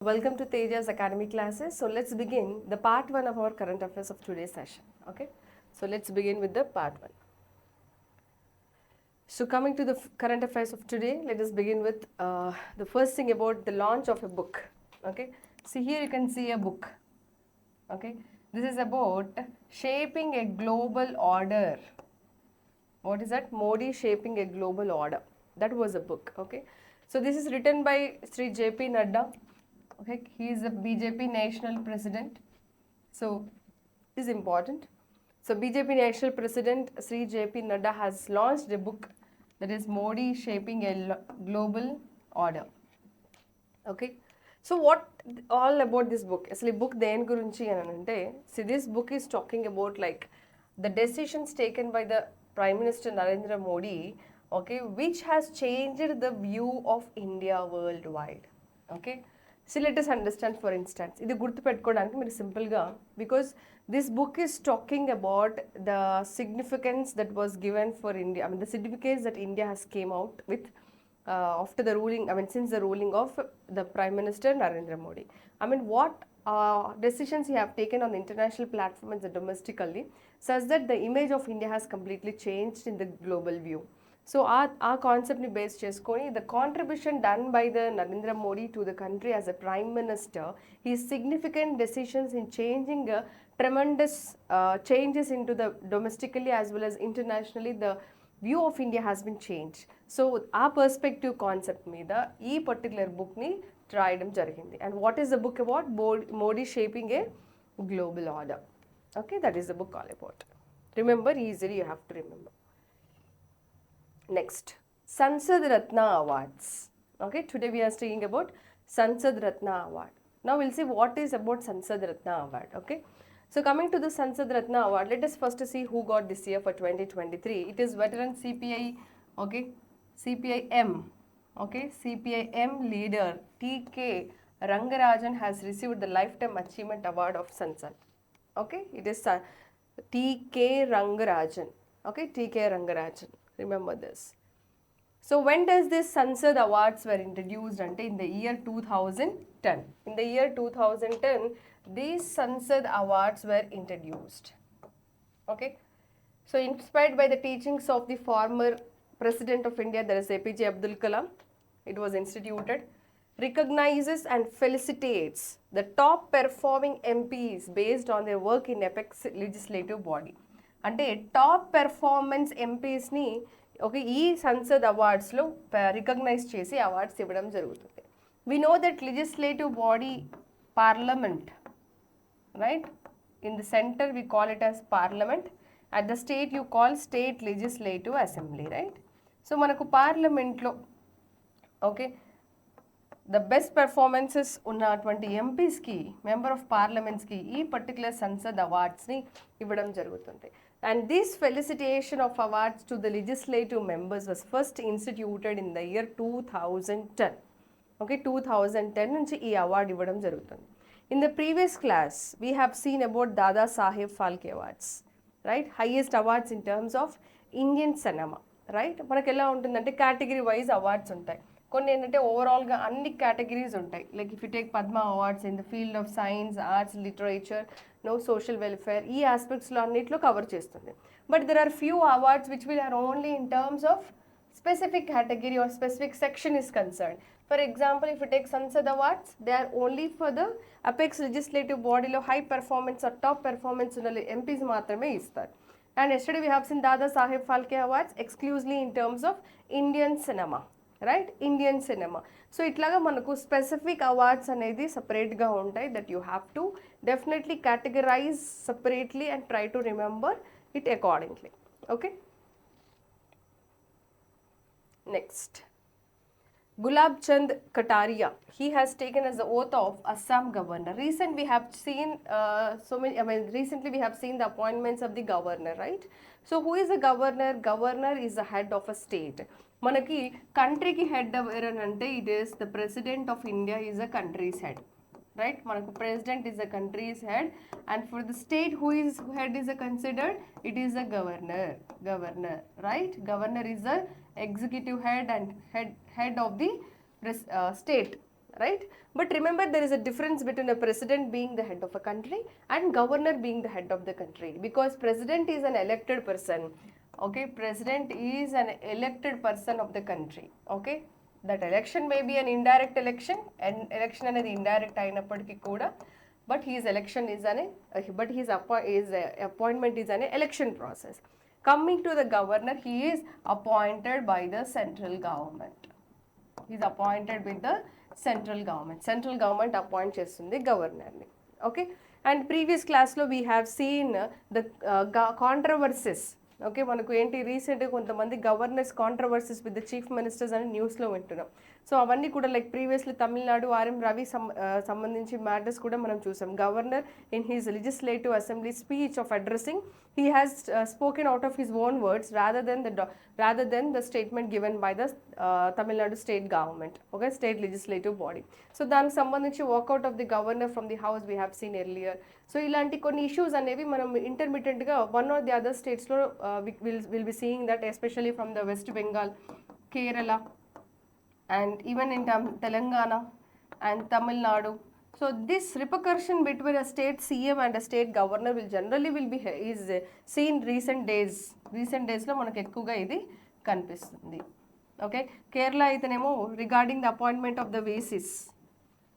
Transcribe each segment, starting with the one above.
Welcome to TEJAS ACADEMY classes. So let's begin the part 1 of our current affairs of today's session. Okay. So let's begin with the part 1. So coming to the current affairs of today, let us begin with the first thing about the launch of a book. Okay. See, here you can see a book. Okay. This is about shaping a global order. What is that? Modi shaping a global order. That was a book. Okay. So this is written by Sri J.P. Nadda. Okay, he is the BJP national president. So, this is important. So, BJP national president Sri JP Nadda has launched a book that is Modi Shaping a Global Order. Okay. So, what all about this book? Actually, book దేని గురించి అని అంటే, see, this book is talking about like the decisions taken by the Prime Minister Narendra Modi, okay, which has changed the view of India worldwide. Okay. So let us understand, for instance, ఇది గుర్తుపెట్టుకోవడానికి మీరు సింపుల్గా, because this book is talking about the significance that was given for India, the certificates that India has came out with after the ruling, since the ruling of the Prime Minister Narendra Modi. What decisions he have taken on the international platform and domestically, such that the image of India has completely changed in the global view. So our concept ni base cheskoni, the contribution done by the Narendra Modi to the country as a Prime Minister, his significant decisions in changing tremendous changes into the domestically as well as internationally, the view of India has been changed. So our perspective concept meeda ee particular book ni రాయడం జరిగింది. And what is the book about? Modi shaping a global order. Okay, that is the book all about. Remember, easily you have to remember. Next, Sansad Ratna Awards. Okay, today we are speaking about Sansad Ratna Award. Now we'll see what is about Sansad Ratna Award. Okay, so coming to the Sansad Ratna Award, let us first see who got this year for 2023. It is veteran CPI, okay, CPIM, okay, CPIM leader TK Rangarajan has received the Lifetime Achievement Award of Sansad. Okay, it is TK Rangarajan. Okay, TK Rangarajan. Remember this. So when does this Sansad Awards were introduced? In the year 2010. In the year 2010, these Sansad Awards were introduced. Okay. So inspired by the teachings of the former President of India, that is APJ Abdul Kalam, it was instituted. Recognizes and felicitates the top performing MPs based on their work in apex legislative body. అంటే top performance ఎంపీస్ని ఈ సంసద్ అవార్డ్స్లో recognize చేసి awards ఇవ్వడం జరుగుతుంది. We know that legislative body parliament, right? In the centre we call it as parliament, at the state you call state legislative assembly, right? So మనకు పార్లమెంట్లో okay the best performances ఉన్నటువంటి ఎంపీస్కి, member of పార్లమెంట్స్కి ఈ particular Sansad అవార్డ్స్ని ఇవ్వడం జరుగుతుంది. And this felicitation of awards to the legislative members was first instituted in the year 2010. Okay, 2010 నుంచి ఈ award ఇవ్వడం జరుగుతుంది. In the previous class, we have seen about Dada Saheb Phalke Awards, right? Highest awards in terms of Indian cinema, right? మనకు ఎలా ఉంటుందంటే category wise awards ఉంటాయి. కొన్ని ఏంటంటే ఓవరాల్గా అన్ని కేటగిరీస్ ఉంటాయి. Like if you take Padma awards in the field of science, arts, literature, social welfare, ఈ ఆస్పెక్ట్స్లో అన్నిట్లో కవర్ చేస్తుంది. But there are few awards which will are only in terms of specific category or specific section is concern. For example, if you take Sansad awards, they are only for the apex legislative బాడీలో high performance or top performance ఉన్న MPs మాత్రమే ఇస్తారు. And yesterday we have seen Dada Saheb Phalke awards exclusively in terms of Indian cinema, right? Indian cinema. So ఇట్లాగా మనకు specific awards అనేది సపరేట్గా ఉంటాయి that you have to definitely categorize separately and try to remember it accordingly. Okay, next, Gulab Chand Kataria, he has taken as the oath of Assam governor. Recently we have seen the appointments of the governor, right? So who is the governor? Governor is the head of a state. మనకి కంట్రీకి head ఎవరనంటే it is the president of India is a country's head, right? మనకు president is the country's head, and for the state who head is considered, it is a governor, right? Governor is the executive head and head of the state, right? But remember, there is a difference between a president being the head of a country and governor being the head of the country, because president is an elected person. Okay, president is an elected person of the country. Okay, that election may be an indirect election, and election అనేది indirect అయినప్పటికీ కూడా, but his election is appointment is an election process. Coming to the governor, he is appointed by the central government. He is appointed with the central government. Central government appoint చేస్తుంది governor ని. Okay, and previous class లో we have seen the controversies. Okay, మనకు ఏంటి రీసెంట్గా కొంతమంది governors controversies with the chief ministers అని న్యూస్లో వింటున్నాం. సో అవన్నీ కూడా like previously Tamil Nadu RM Ravi సంబంధించి మ్యాటర్స్ కూడా మనం చూసాం. Governor in his legislative assembly speech of addressing he has spoken out of his own words rather than the statement given by the Tamil Nadu state government, okay, state legislative body. So దానికి సంబంధించి walkout of the governor from the house we have seen earlier. So ఇలాంటి కొన్ని issues అనేవి మనం ఇంటర్మీడియట్గా one or the other స్టేట్స్లో will be seeing that, especially from the west Bengal, Kerala, and even in Telangana and Tamil Nadu. So this repercussion between a state CM and a state governor will generally is seen recent days లో మనకు ఎక్కువగా ఇది కనిపిస్తుంది. Okay, Kerala అయితేనేమో regarding the appointment of the VCs,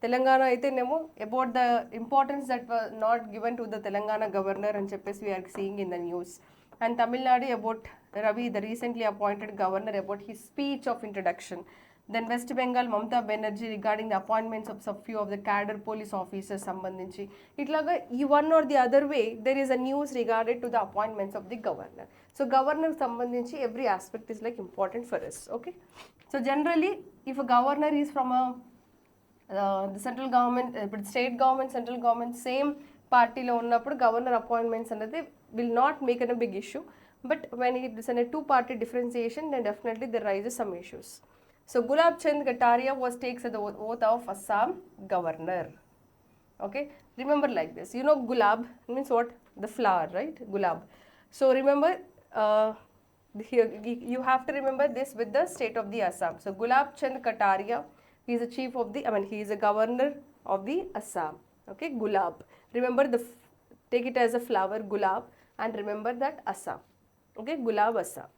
Telangana అయితేనేమో about the importance that was not given to the Telangana governor అని చెప్పేసి we are seeing in the news. And Tamil Nadu about Ravi, the recently appointed governor, about his speech of introduction. Then West Bengal, Mamata Banerjee regarding the appointments of some few of the cadre police officers సంబంధించి. ఇట్లాగా ఈ one or the other way there is a news regarded to the appointments of the governor. So governor సంబంధించి every aspect is like important for us. Okay, so generally if a governor is from the central government, state government, central government same పార్టీలో ఉన్నప్పుడు governor appointments అనేది will not make a big issue, but when it is in a two party differentiation then definitely there rises some issues. So Gulab Chand Kataria takes the oath of Assam governor. Okay, remember like this. You know gulab means what? The flower, right? Gulab. So remember, you have to remember this with the state of the Assam. So Gulab Chand Kataria, he is a chief of the, he is a governor of the Assam. Okay, Gulab. Remember take it as a flower, Gulab, and remember that Assam. Okay, Gulab Assam.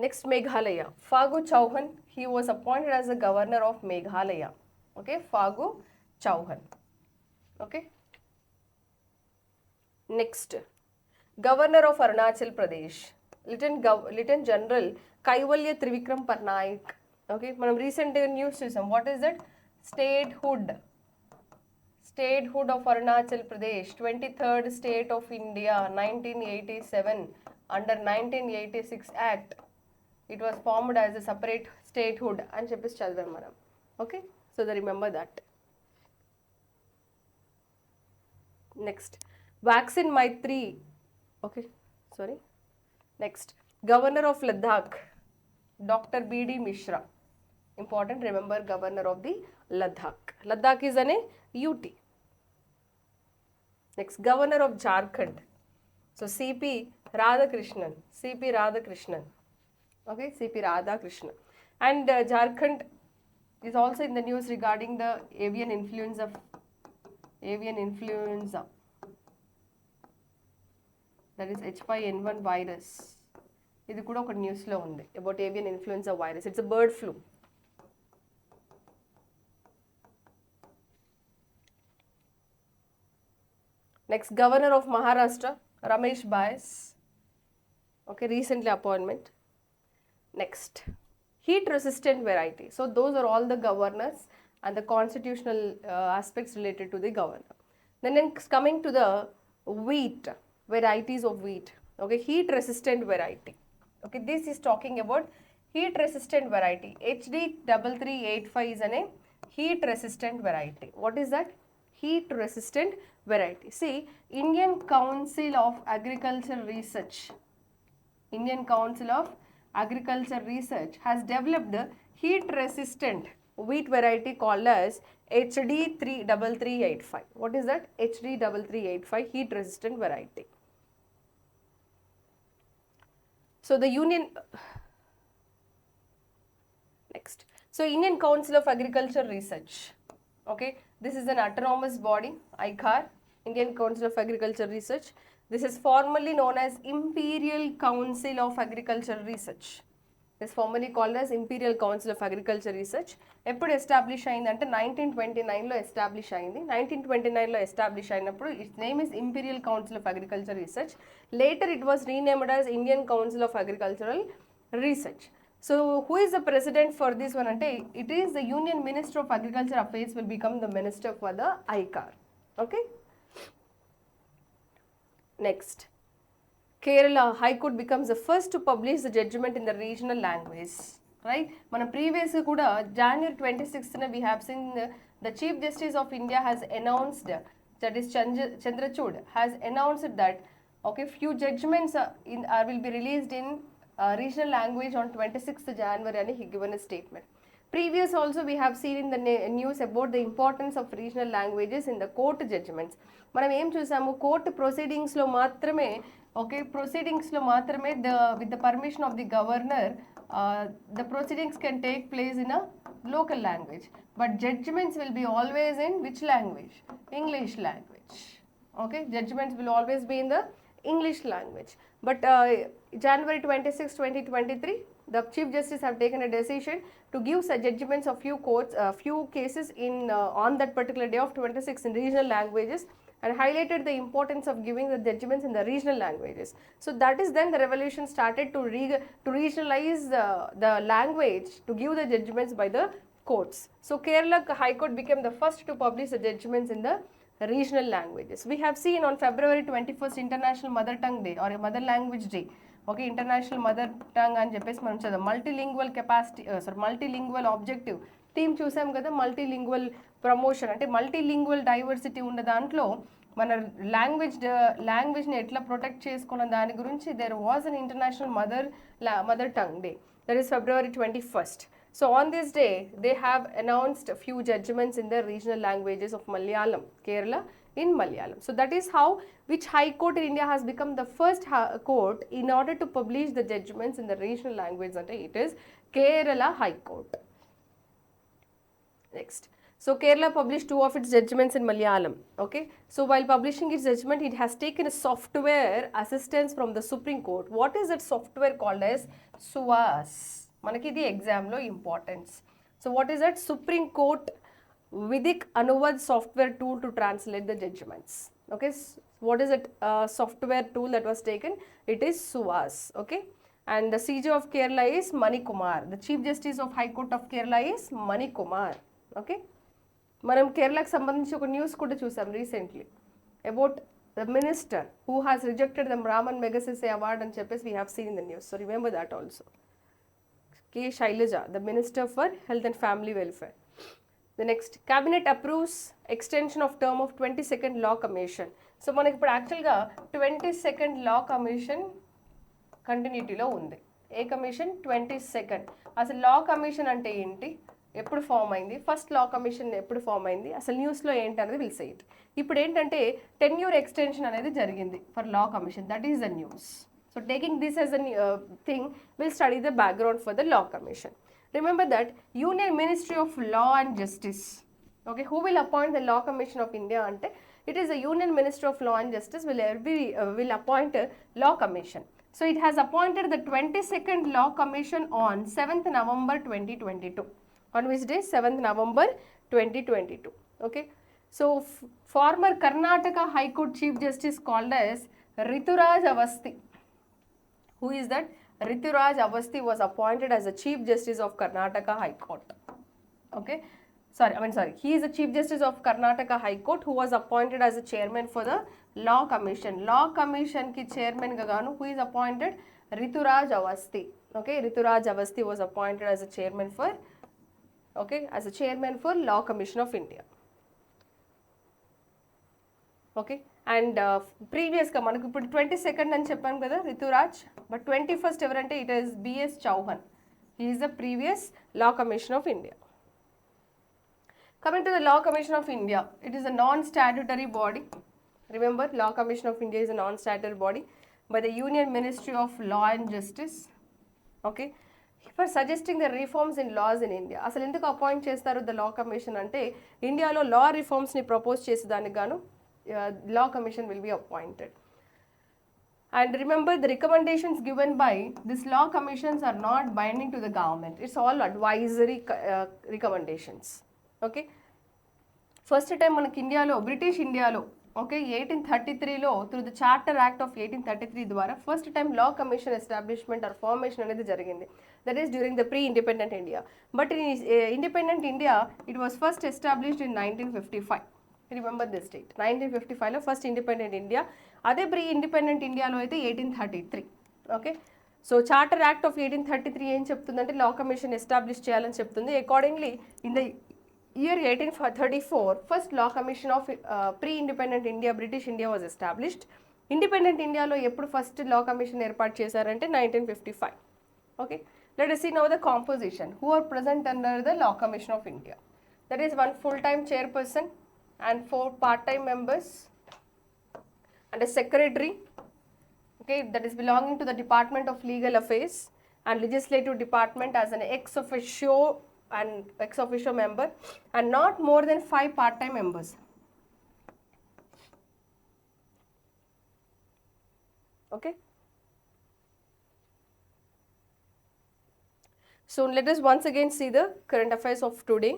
Next Meghalaya, Fagu Chauhan, he was appointed as the governor of Meghalaya. Okay, Fagu Chauhan. Okay, next governor of Arunachal Pradesh, Lieutenant General Kaivalya Trivikram Patnaik. Okay, manam recent news chusam. What is that? Statehood of Arunachal Pradesh, 23rd state of India, 1987, under 1986 Act. It was formed as a separate statehood అని చెప్పేసి చదివాం మనం. Okay, so remember that. Next vaccine Maitri. Okay, sorry. Next governor of Ladakh, doctor BD Mishra. Important, remember governor of the Ladakh. Ladakh is అనే UT. Next governor of Jharkhand, so CP Radhakrishnan. Okay, CP Radhakrishnan. And Jharkhand is also in the news regarding the avian influenza. That is H5N1 virus. ఇది కూడా ఒక న్యూస్లో ఉంది about avian influenza virus. It's a bird flu. Next, Governor of Maharashtra, Ramesh Bais. Okay, recently appointment. Next, heat resistant variety. So those are all the governors and the constitutional aspects related to the governor. Then next, coming to the wheat, varieties of wheat. Okay, heat resistant variety. Okay, this is talking about heat resistant variety. HD3385 is a heat resistant variety. What is that? Heat resistant variety. See, Indian Council of Agriculture Research has developed the heat resistant wheat variety called as HD3385. What is that? HD3385 heat resistant variety. So the union, next, so Indian Council of Agriculture Research, okay, this is an autonomous body, ICAR, Indian Council of Agriculture Research. This is formerly known as Imperial Council of Agriculture Research. This formerly called as Imperial Council of Agriculture Research. ఎప్పుడు establish అయిందంటే 1929లో establish అయింది. 1929లో establish అయినప్పుడు it's name is imperial council of agriculture research. Later it was renamed as Indian council of agricultural research. So who is the president for this one అంటే it is the union minister of agriculture affairs will become the minister for the ICAR. Okay, next, Kerala High Court becomes the first to publish the judgment in the regional language, right? Mana previous kuda January 26th we have seen the Chief Justice of India has announced, that is Chandrachud has announced that okay, few judgments will be released in regional language on 26th January and he given a statement. Previous also we have seen in the news about the importance of regional languages in the court judgments. మనం ఏం చూసాము, court ప్రొసీడింగ్స్లో మాత్రమే, okay, ప్రొసీడింగ్స్లో మాత్రమే with the permission of the governor the proceedings can take place in a local language, but judgments will be always in which language? English language. Okay, judgments will always be in the English language. But January 26, 2023, the Chief Justice have taken a decision to give such judgments of few courts, few cases in on that particular day of 26 in regional languages, and highlighted the importance of giving the judgments in the regional languages. So that is then the revolution started to regionalize the language to give the judgments by the courts. So Kerala High Court became the first to publish the judgments in the regional languages. We have seen on February 21st International Mother Tongue Day or a Mother Language Day. Okay, International Mother Tongue and చెప్పేసి మనం చదువు multilingual capacity multilingual objective theme చూసాం కదా, multilingual promotion అంటే multilingual diversity ఉన్న దాంట్లో మన లాంగ్వేజ్ని ఎట్లా ప్రొటెక్ట్ చేసుకున్న దాని గురించి there was an international mother tongue day, that is February 21st. So on this day they have announced a few judgments in the regional languages of Malayalam, Kerala in Malayalam. So that is how which High Court in India has become the first court in order to publish the judgments in the regional language, and it is Kerala High Court. Next, so Kerala published 2 of its judgments in Malayalam. Okay, so while publishing its judgment, it has taken a software assistance from the Supreme Court. What is that software called as? SUAS. మనకి ఇది ఎగ్జామ్లో importance. So what is that? Supreme court Vidhik Anuvaad software tool to translate the judgments. Okay, what is that software tool that was taken? It is SUVAS. Okay, and the CJ of Kerala is Mani Kumar. The Chief Justice of High Court of Kerala is Mani Kumar. Okay, మనం కేరళకు సంబంధించి ఒక news కూడా చూసాం recently about the minister who has rejected the Ramon Magsaysay award అని చెప్పేసి we have seen in the news. So remember that also. K. Shailaja, the Minister for Health and Family Welfare. The next, Cabinet approves extension of term of 22nd Law Commission. So మనకి ఇప్పుడు యాక్చువల్గా 22nd Law Commission కంటిన్యూటీలో ఉంది. ఏ commission? 22nd. అసలు law commission అంటే ఏంటి, ఎప్పుడు form అయింది, first law commission ఎప్పుడు ఫామ్ అయింది, అసలు న్యూస్లో ఏంటి అనేది విల్ సే ఇట్. ఇప్పుడు ఏంటంటే టెన్యూర్ ఎక్స్టెన్షన్ అనేది జరిగింది for law commission, that is the news. So taking this as a thing, we'll study the background for the Law Commission. Remember that Union Ministry of Law and Justice, okay, who will appoint the Law Commission of India ante, it is the Union Ministry of Law and Justice will appoint a Law Commission. So it has appointed the 22nd Law Commission on 7th November 2022. On which day? 7th November 2022. Okay, so former Karnataka High Court Chief Justice called as Rituraj Avasthi. Who is that? Rituraj Avasthi was appointed as the Chief Justice of Karnataka High Court. Okay, he is the Chief Justice of Karnataka High Court who was appointed as the chairman for the Law Commission. Law Commission ki chairman gaganu who is appointed? Rituraj Avasthi. Okay, Rituraj Avasthi was appointed as a chairman for, okay, as a chairman for Law Commission of India. Okay, and ప్రీవియస్గా మనకు ఇప్పుడు 22nd అని చెప్పాను కదా Rituraj, but 21st ఎవరంటే it is B S Chauhan. He is the previous law commission of India. Coming to the law commission of India, it is a non statutory body. Remember, law commission of India is a non statutory body. by the Union Ministry of Law and Justice. Okay, for suggesting the reforms in laws in India. అసలు ఎందుకు appoint చేస్తారు the law commission అంటే ఇండియాలో లా రిఫార్మ్స్ని propose చేసేదానికి గాను law commission will be appointed. And remember, the recommendations given by this law commissions are not binding to the government. It's all advisory recommendations. Okay. First time మనకి ఇండియాలో British ఇండియాలో okay 1833లో through the charter act of 1833 ద్వారా first time law commission establishment or formation అనేది జరిగింది. That is during the pre independent India. But in independent India it was first established in 1955. Remember this date 1955లో first independent India. అదే pre independent ఇండియాలో అయితే 1833. Okay, so charter act of 1833 ఏం చెప్తుందంటే law commission establish చేయాలని చెప్తుంది. Accordingly in the year 1834 first law commission of pre-independent India British India was established. Independent India lo eppudu first law commission ఏర్పాటు చేశారంటే 1955. Okay, let us see now the composition. Who are present under the law commission of India? That is one full-time chairperson and 4 part-time members and a secretary. Okay, that is belonging to the Department of Legal Affairs and Legislative Department as an ex officio member and not more than 5 part-time members. Okay, so let us once again see the current affairs of today.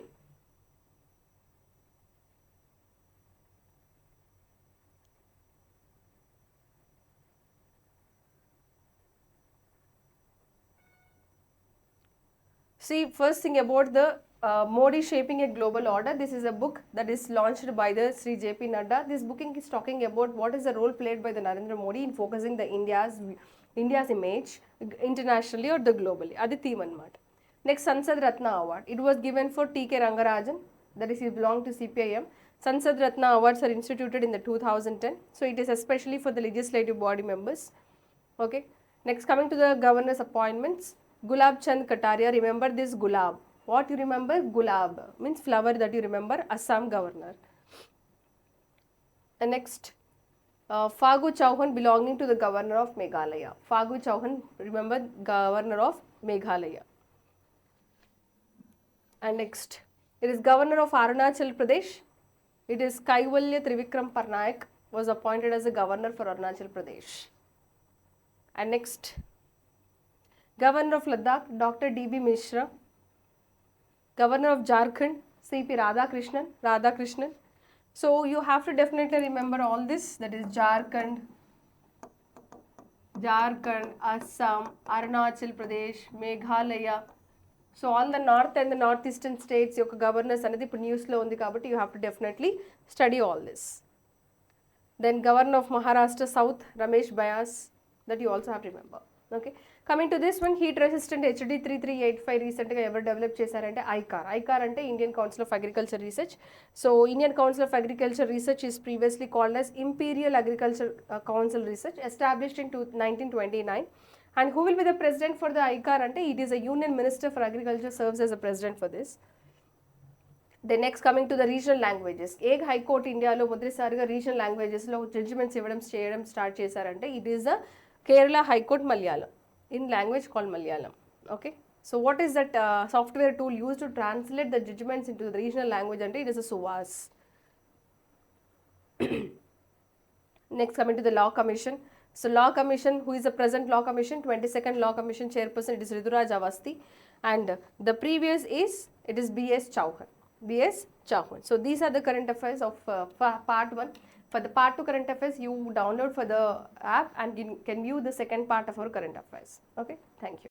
See, first thing about the Modi Shaping a Global Order. This is a book that is launched by the Sri J.P. Nadda. This book is talking about what is the role played by the Narendra Modi in focusing the India's image internationally or the globally. Adi theme anamata. Next, Sansad Ratna Award. It was given for T.K. Rangarajan. That is, he belonged to CPIM. Sansad Ratna Awards are instituted in the 2010. So, it is especially for the legislative body members. Okay. Next, coming to the governor's appointments. Gulab Chand Kataria, remember this Gulab. What you remember? Gulab means flower that you remember. Assam governor. And next, Fagu Chauhan belonging to the governor of Meghalaya. Fagu Chauhan, remember, governor of Meghalaya. And next, it is governor of Arunachal Pradesh. It is Kaivalya Trivikram Parnaik was appointed as the governor for Arunachal Pradesh. And next, Governor of Ladakh, Dr. D.B. Mishra. Governor of Jharkhand, C.P. Radhakrishnan. So, you have to definitely remember all this. That is Jharkhand, Assam, Arunachal Pradesh, Meghalaya. So, all the north and the northeastern states, your governors anadi ipudu news lo undi kabatti you have to definitely study all this. Then Governor of Maharashtra South, Ramesh Bayas, that you also have to remember. Okay, coming to this one, heat resistant HD 3385 recent గా ఎవరు develop చేశారంటే ICAR అంటే Indian council of agriculture research. So Indian council of agriculture research is previously called as imperial agriculture council research established in 1929. And who will be the president for the ICAR ante it is a union minister for agriculture serves as a president for this. Then next, coming to the regional languages. Ek high court India lo మొదటిసారిగా regional languages లో judgments ఇవ్వడం చేయడం start చేశారంటే it is a Kerala High Court Malayalam, in language called Malayalam. Okay, so what is that software tool used to translate the judgments into the regional language? And it is a SUVAS. Next, coming to the Law Commission. So Law Commission, who is the present Law Commission? 22nd Law Commission chairperson, it is Riduraj Avasthi, and the previous is it is B.S. Chauhan. So these are the current affairs of part 1. For the part 2 current affairs, you download for the app and you can view the second part of our current affairs. Okay, thank you.